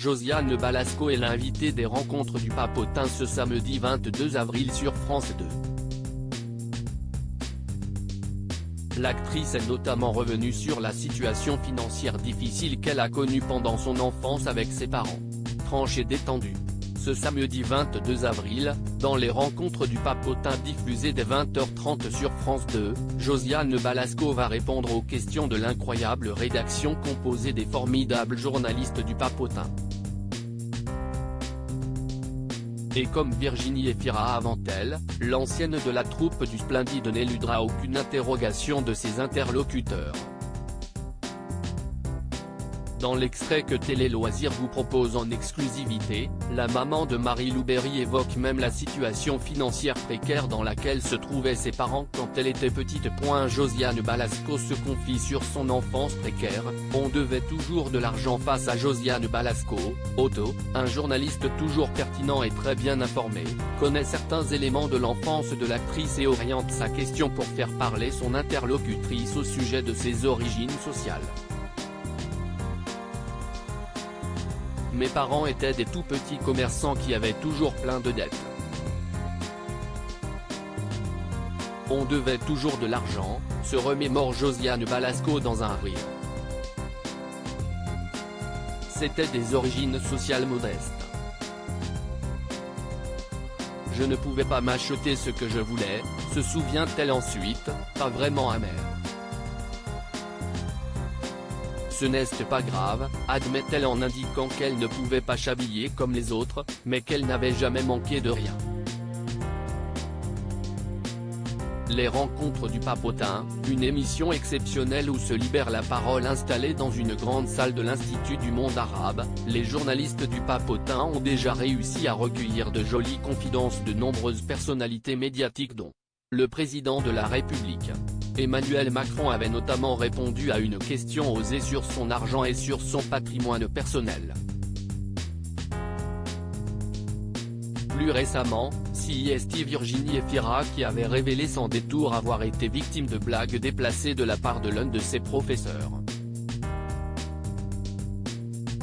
Josiane Balasco est l'invitée des rencontres du Papotin ce samedi 22 avril sur France 2. L'actrice est notamment revenue sur la situation financière difficile qu'elle a connue pendant son enfance avec ses parents. Franche et détendue. Ce samedi 22 avril, dans les rencontres du Papotin diffusées dès 20h30 sur France 2, Josiane Balasco va répondre aux questions de l'incroyable rédaction composée des formidables journalistes du Papotin. Et comme Virginie Efira avant elle, l'ancienne de la troupe du Splendide n'éludera aucune interrogation de ses interlocuteurs. Dans l'extrait que Télé Loisirs vous propose en exclusivité, la maman de Marie-Lou Berry évoque même la situation financière précaire dans laquelle se trouvaient ses parents quand elle était petite. Josiane Balasco se confie sur son enfance précaire. On devait toujours de l'argent face à Josiane Balasco. Otto, un journaliste toujours pertinent et très bien informé, connaît certains éléments de l'enfance de l'actrice et oriente sa question pour faire parler son interlocutrice au sujet de ses origines sociales. Mes parents étaient des tout petits commerçants qui avaient toujours plein de dettes. On devait toujours de l'argent, se remémore Josiane Balasco dans un rire. C'était des origines sociales modestes. Je ne pouvais pas m'acheter ce que je voulais, se souvient-elle ensuite, pas vraiment amère. Ce n'est pas grave, admet-elle en indiquant qu'elle ne pouvait pas s'habiller comme les autres, mais qu'elle n'avait jamais manqué de rien. Les rencontres du Papotin, une émission exceptionnelle où se libère la parole installée dans une grande salle de l'Institut du monde arabe, les journalistes du Papotin ont déjà réussi à recueillir de jolies confidences de nombreuses personnalités médiatiques dont le président de la République. Emmanuel Macron avait notamment répondu à une question osée sur son argent et sur son patrimoine personnel. Plus récemment, c'est Virginie Efira qui avait révélé sans détour avoir été victime de blagues déplacées de la part de l'un de ses professeurs.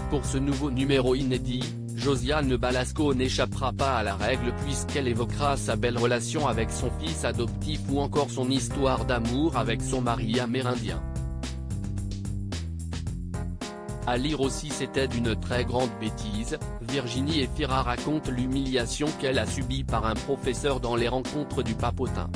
Pour ce nouveau numéro inédit, Josiane Balasco n'échappera pas à la règle puisqu'elle évoquera sa belle relation avec son fils adoptif ou encore son histoire d'amour avec son mari amérindien. À lire aussi C'était d'une très grande bêtise, Virginie Efira raconte l'humiliation qu'elle a subie par un professeur dans les rencontres du Papotin.